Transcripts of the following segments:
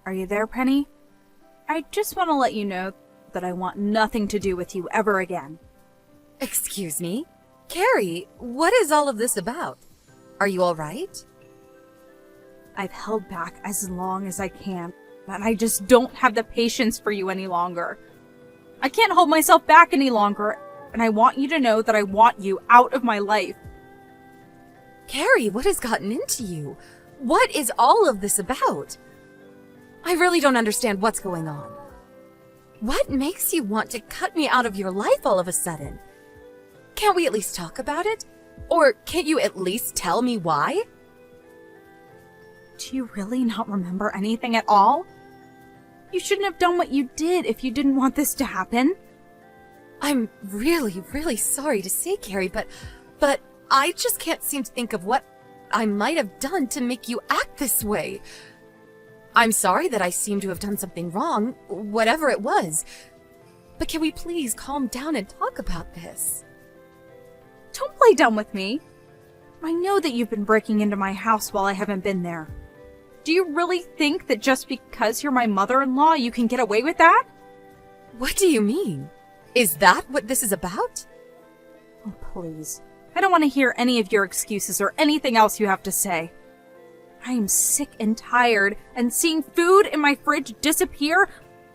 Are you there, Penny? I just want to let you know that I want nothing to do with you ever again. Excuse me? Carrie, what is all of this about? Are you all right? I've held back as long as I can, and I just don't have the patience for you any longer. I can't hold myself back any longer, and I want you to know that I want you out of my life. Carrie, what has gotten into you? What is all of this about? I really don't understand what's going on. What makes you want to cut me out of your life all of a sudden? Can't we at least talk about it? Or can't you at least tell me why? Do you really not remember anything at all? You shouldn't have done what you did if you didn't want this to happen. I'm really, really sorry to say, Carrie, but I just can't seem to think of what I might have done to make you act this way. I'm sorry that I seem to have done something wrong, whatever it was. But can we please calm down and talk about this? Don't play dumb with me. I know that you've been breaking into my house while I haven't been there. Do you really think that just because you're my mother-in-law, you can get away with that? What do you mean? Is that what this is about? Oh, please. I don't want to hear any of your excuses or anything else you have to say. I am sick and tired, and seeing food in my fridge disappear,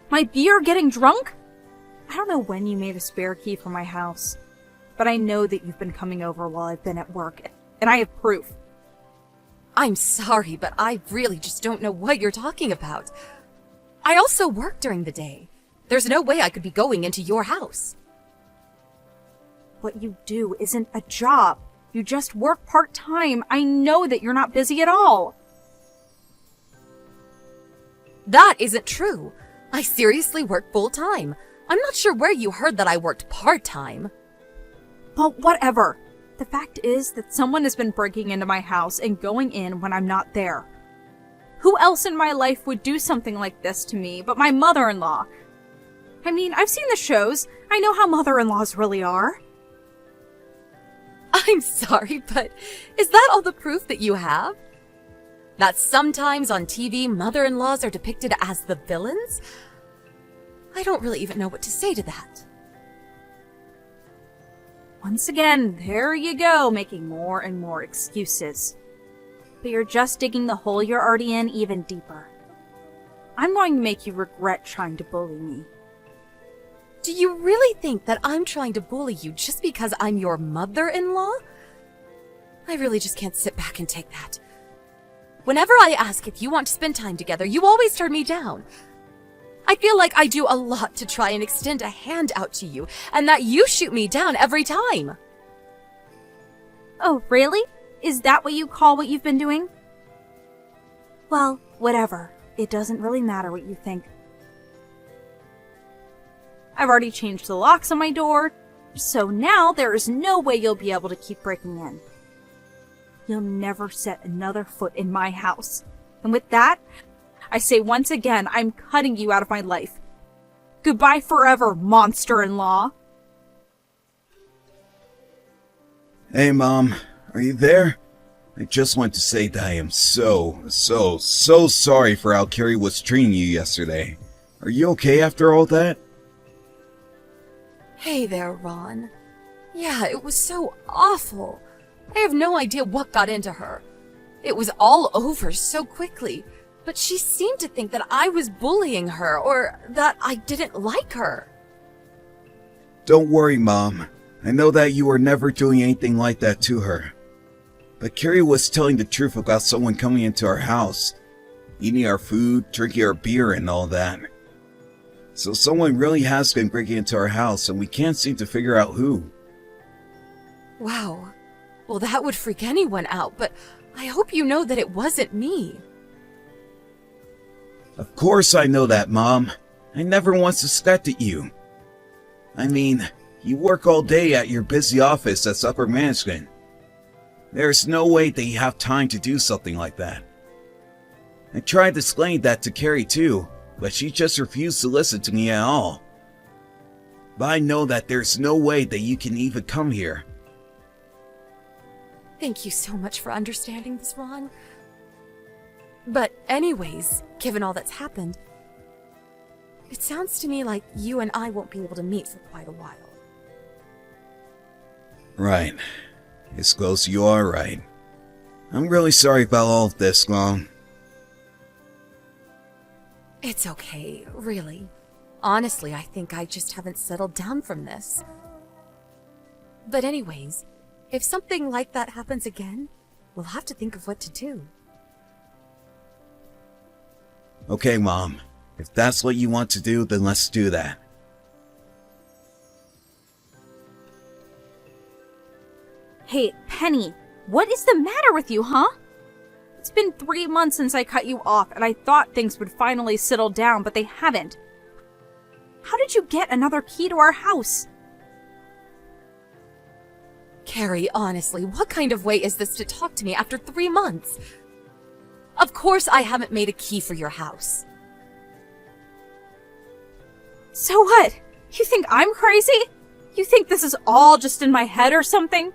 my beer getting drunk. I don't know when you made a spare key for my house, but I know that you've been coming over while I've been at work, and I have proof. I'm sorry, but I really just don't know what you're talking about. I also work during the day. There's no way I could be going into your house. What you do isn't a job. You just work part-time. I know that you're not busy at all. That isn't true. I seriously work full-time. I'm not sure where you heard that I worked part-time. Well, whatever. The fact is that someone has been breaking into my house and going in when I'm not there. Who else in my life would do something like this to me but my mother-in-law? I mean, I've seen the shows. I know how mother-in-laws really are. I'm sorry, but is that all the proof that you have? That sometimes on TV, mother-in-laws are depicted as the villains? I don't really even know what to say to that. Once again, there you go, making more and more excuses. But you're just digging the hole you're already in even deeper. I'm going to make you regret trying to bully me. Do you really think that I'm trying to bully you just because I'm your mother-in-law? I really just can't sit back and take that. Whenever I ask if you want to spend time together, you always turn me down. I feel like I do a lot to try and extend a hand out to you, and that you shoot me down every time. Oh, really? Is that what you call what you've been doing? Well, whatever. It doesn't really matter what you think. I've already changed the locks on my door, so now there is no way you'll be able to keep breaking in. You'll never set another foot in my house. And with that, I say once again, I'm cutting you out of my life. Goodbye forever, monster-in-law. Hey, Mom. Are you there? I just want to say that I am so sorry for how Carrie was treating you yesterday. Are you okay after all that? Hey there, Ron. Yeah, it was so awful. I have no idea what got into her. It was all over so quickly, but she seemed to think that I was bullying her or that I didn't like her. Don't worry, Mom. I know that you were never doing anything like that to her. But Carrie was telling the truth about someone coming into our house, eating our food, drinking our beer, and all that. So someone really has been breaking into our house, and we can't seem to figure out who. Wow. Well, that would freak anyone out, but I hope you know that it wasn't me. Of course I know that, Mom. I never once suspected you. I mean, you work all day at your busy office as upper management. There's no way that you have time to do something like that. I tried to explain that to Carrie too, but she just refused to listen to me at all. But I know that there's no way that you can even come here. Thank you so much for understanding this, Ron. But anyways, given all that's happened, it sounds to me like you and I won't be able to meet for quite a while. Right. I suppose you are right. I'm really sorry about all of this, Mom. It's okay, really. Honestly, I think I just haven't settled down from this. But anyways, if something like that happens again, we'll have to think of what to do. Okay, Mom. If that's what you want to do, then let's do that. Hey, Penny, what is the matter with you, huh? It's been 3 months since I cut you off, and I thought things would finally settle down, but they haven't. How did you get another key to our house? Carrie, honestly, what kind of way is this to talk to me after 3 months? Of course I haven't made a key for your house. So what? You think I'm crazy? You think this is all just in my head or something?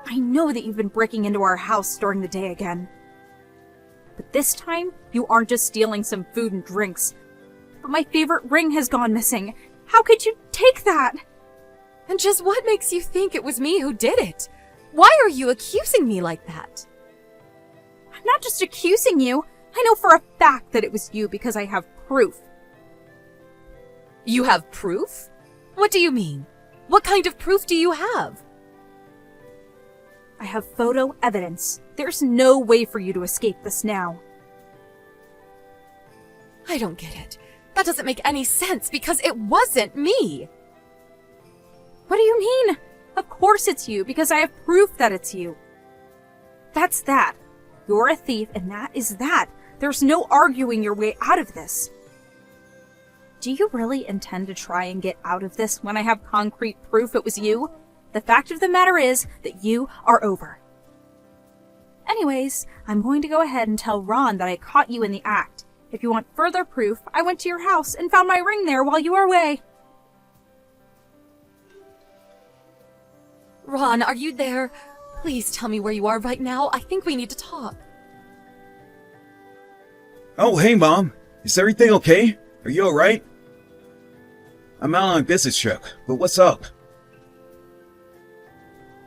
I know that you've been breaking into our house during the day again. But this time, you aren't just stealing some food and drinks. But my favorite ring has gone missing. How could you take that? And just what makes you think it was me who did it? Why are you accusing me like that? I'm not just accusing you. I know for a fact that it was you because I have proof. You have proof? What do you mean? What kind of proof do you have? I have photo evidence. There's no way for you to escape this now. I don't get it. That doesn't make any sense because it wasn't me. What do you mean? Of course it's you because I have proof that it's you. That's that. You're a thief and that is that. There's no arguing your way out of this. Do you really intend to try and get out of this when I have concrete proof it was you? The fact of the matter is that you are over. Anyways, I'm going to go ahead and tell Ron that I caught you in the act. If you want further proof, I went to your house and found my ring there while you were away. Ron, are you there? Please tell me where you are right now. I think we need to talk. Oh, hey, Mom. Is everything okay? Are you alright? I'm out on a business trip, but what's up?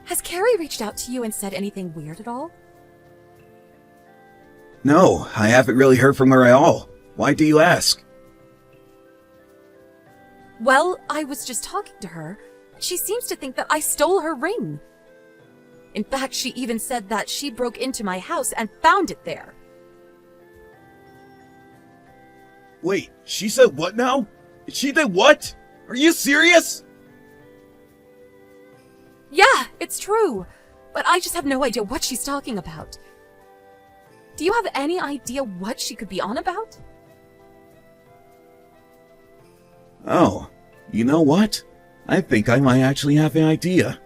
Has Carrie reached out to you and said anything weird at all? No, I haven't really heard from her at all. Why do you ask? Well, I was just talking to her. She seems to think that I stole her ring. In fact, she even said that she broke into my house and found it there. Wait, she said what now? She did what? Are you serious? Yeah, it's true. But I just have no idea what she's talking about. Do you have any idea what she could be on about? Oh, you know what? I think I might actually have an idea.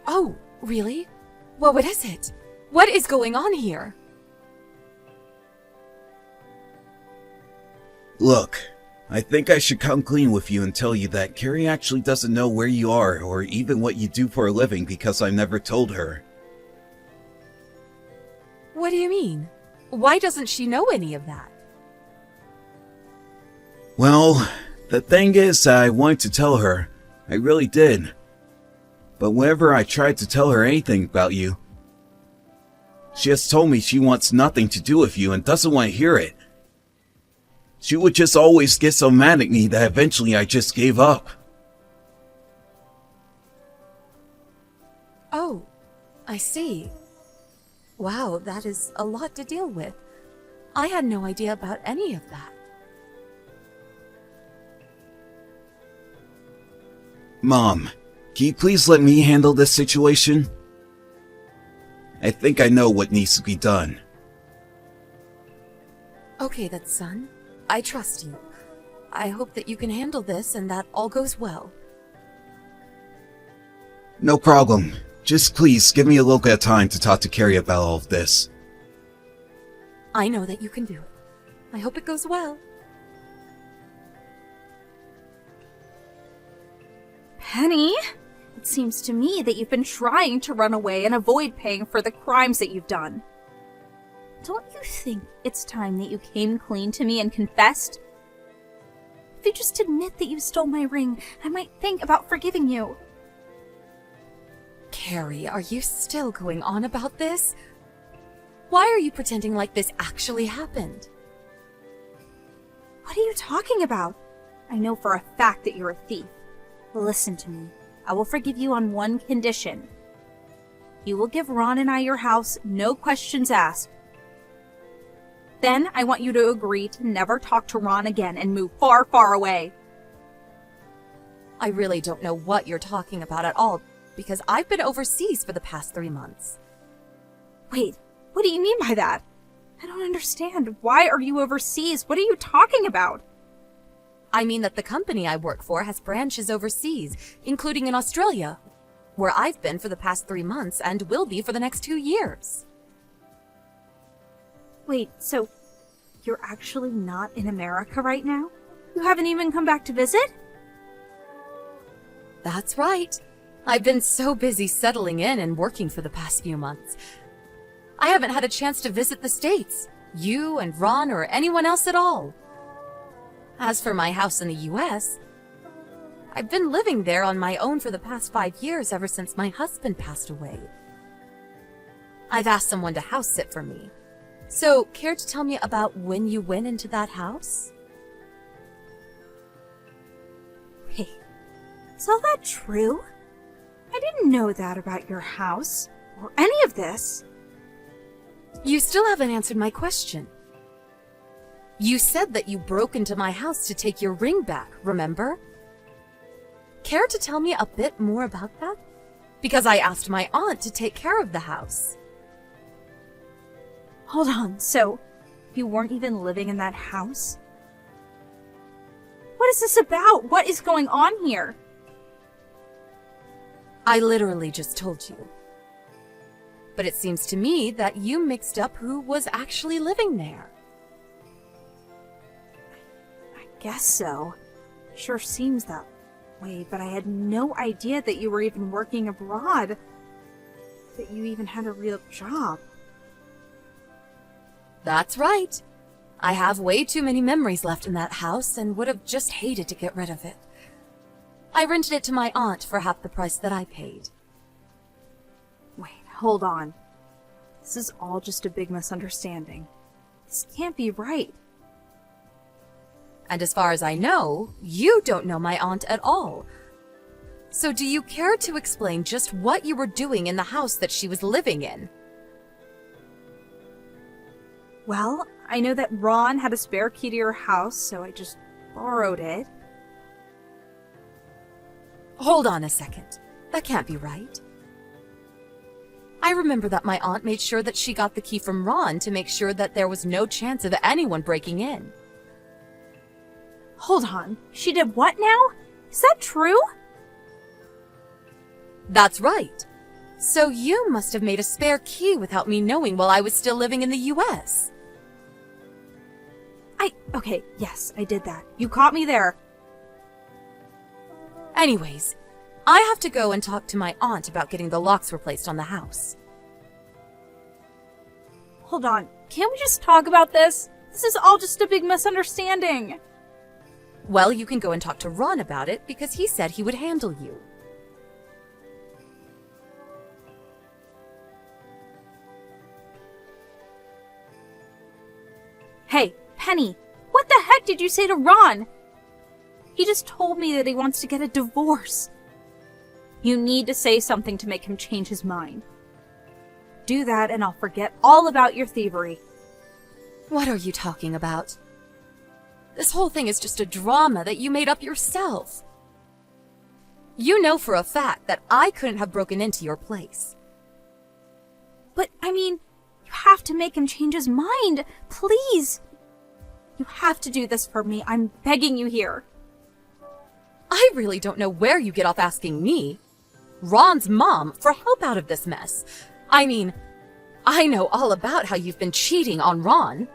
Oh, really? Well, what is it? What is going on here? Look, I think I should come clean with you and tell you that Carrie actually doesn't know where you are or even what you do for a living because I've never told her. What do you mean? Why doesn't she know any of that? Well, the thing is that I wanted to tell her. I really did. But whenever I tried to tell her anything about you, she has told me she wants nothing to do with you and doesn't want to hear it. She would just always get so mad at me that eventually I just gave up. Oh, I see. Wow, that is a lot to deal with. I had no idea about any of that. Mom, can you please let me handle this situation? I think I know what needs to be done. Okay then, son. I trust you. I hope that you can handle this and that all goes well. No problem. Just please give me a little bit of time to talk to Carrie about all of this. I know that you can do it. I hope it goes well. Penny, it seems to me that you've been trying to run away and avoid paying for the crimes that you've done. Don't you think it's time that you came clean to me and confessed? If you just admit that you stole my ring, I might think about forgiving you. Carrie, are you still going on about this? Why are you pretending like this actually happened? What are you talking about? I know for a fact that you're a thief. Listen to me. I will forgive you on one condition. You will give Ron and I your house, no questions asked. Then I want you to agree to never talk to Ron again and move far, far away. I really don't know what you're talking about at all, because I've been overseas for the past 3 months. Wait, what do you mean by that? I don't understand. Why are you overseas? What are you talking about? I mean that the company I work for has branches overseas, including in Australia, where I've been for the past 3 months and will be for the next 2 years. Wait, so you're actually not in America right now? You haven't even come back to visit? That's right. I've been so busy settling in and working for the past few months. I haven't had a chance to visit the States, you and Ron or anyone else at all. As for my house in the US, I've been living there on my own for the past 5 years ever since my husband passed away. I've asked someone to house sit for me. So, care to tell me about when you went into that house? Hey, is all that true? I didn't know that about your house, or any of this. You still haven't answered my question. You said that you broke into my house to take your ring back, remember? Care to tell me a bit more about that? Because I asked my aunt to take care of the house. Hold on, so you weren't even living in that house? What is this about? What is going on here? I literally just told you. But it seems to me that you mixed up who was actually living there. I guess so. Sure seems that way, but I had no idea that you were even working abroad. That you even had a real job. That's right. I have way too many memories left in that house and would have just hated to get rid of it. I rented it to my aunt for half the price that I paid. Wait, hold on. This is all just a big misunderstanding. This can't be right. And as far as I know, you don't know my aunt at all. So do you care to explain just what you were doing in the house that she was living in? Well, I know that Ron had a spare key to your house, so I just borrowed it. Hold on a second. That can't be right. I remember that my aunt made sure that she got the key from Ron to make sure that there was no chance of anyone breaking in. Hold on. She did what now? Is that true? That's right. So you must have made a spare key without me knowing while I was still living in the US. Okay, yes, I did that. You caught me there. Anyways, I have to go and talk to my aunt about getting the locks replaced on the house. Hold on. Can't we just talk about this? This is all just a big misunderstanding. Well, you can go and talk to Ron about it because he said he would handle you. Hey, Penny, what the heck did you say to Ron? He just told me that he wants to get a divorce. You need to say something to make him change his mind. Do that and I'll forget all about your thievery. What are you talking about? This whole thing is just a drama that you made up yourself. You know for a fact that I couldn't have broken into your place. But, I mean, you have to make him change his mind. Please. You have to do this for me. I'm begging you here. I really don't know where you get off asking me, Ron's mom, for help out of this mess. I mean, I know all about how you've been cheating on Ron.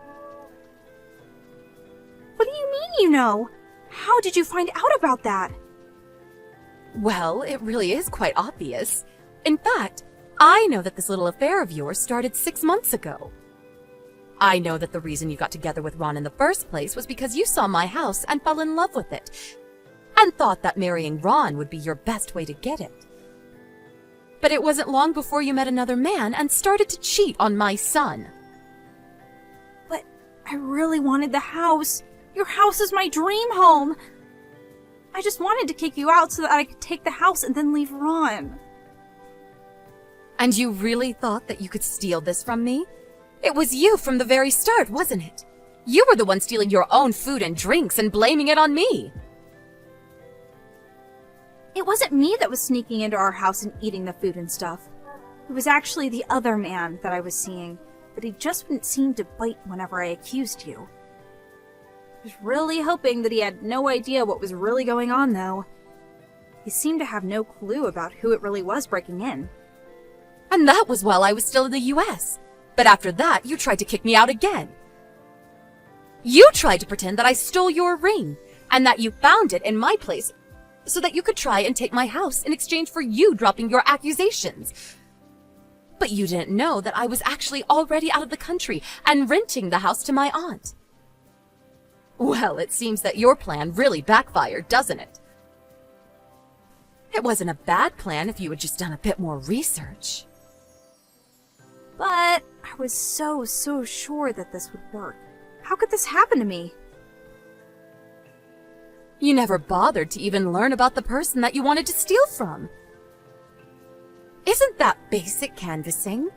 What do you mean you know? How did you find out about that? Well, it really is quite obvious. In fact, I know that this little affair of yours started 6 months ago. I know that the reason you got together with Ron in the first place was because you saw my house and fell in love with it, and thought that marrying Ron would be your best way to get it. But it wasn't long before you met another man and started to cheat on my son. But I really wanted the house. Your house is my dream home. I just wanted to kick you out so that I could take the house and then leave Ron. And you really thought that you could steal this from me? It was you from the very start, wasn't it? You were the one stealing your own food and drinks and blaming it on me. It wasn't me that was sneaking into our house and eating the food and stuff. It was actually the other man that I was seeing, but he just wouldn't seem to bite whenever I accused you. I was really hoping that he had no idea what was really going on, though. He seemed to have no clue about who it really was breaking in. And that was while I was still in the US. But after that, you tried to kick me out again. You tried to pretend that I stole your ring, and that you found it in my place so that you could try and take my house in exchange for you dropping your accusations. But you didn't know that I was actually already out of the country and renting the house to my aunt. Well, it seems that your plan really backfired, doesn't it? It wasn't a bad plan if you had just done a bit more research. But I was so sure that this would work. How could this happen to me? You never bothered to even learn about the person that you wanted to steal from. Isn't that basic canvassing?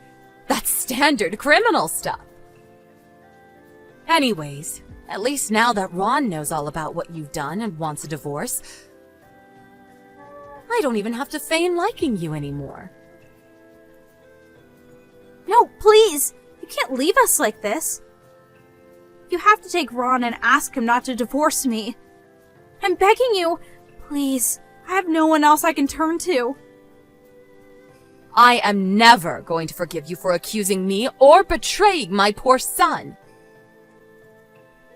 That's standard criminal stuff. Anyways, at least now that Ron knows all about what you've done and wants a divorce, I don't even have to feign liking you anymore. No, please! You can't leave us like this. You have to take Ron and ask him not to divorce me. I'm begging you, please. I have no one else I can turn to. I am never going to forgive you for accusing me or betraying my poor son.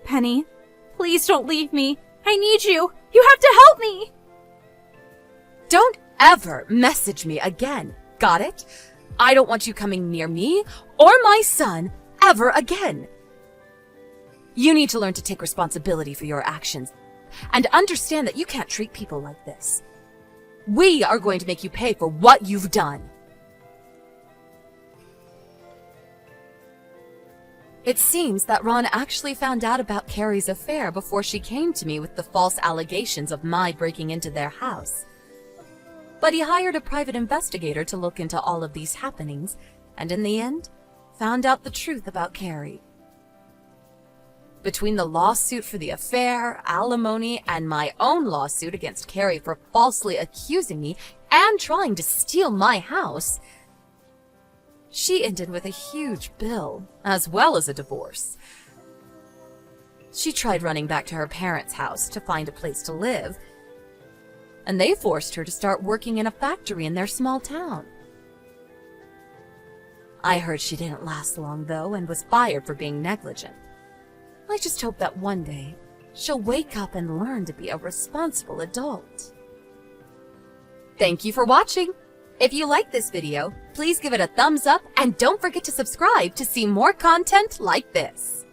Penny, please don't leave me. I need you. You have to help me. Don't ever message me again, got it? I don't want you coming near me or my son ever again. You need to learn to take responsibility for your actions and understand that you can't treat people like this. We are going to make you pay for what you've done. It seems that Ron actually found out about Carrie's affair before she came to me with the false allegations of my breaking into their house. But he hired a private investigator to look into all of these happenings, and in the end, found out the truth about Carrie. Between the lawsuit for the affair, alimony, and my own lawsuit against Carrie for falsely accusing me and trying to steal my house, she ended with a huge bill, as well as a divorce. She tried running back to her parents' house to find a place to live, and they forced her to start working in a factory in their small town. I heard she didn't last long, though, and was fired for being negligent. I just hope that one day she'll wake up and learn to be a responsible adult. Thank you for watching! If you liked this video, please give it a thumbs up and don't forget to subscribe to see more content like this.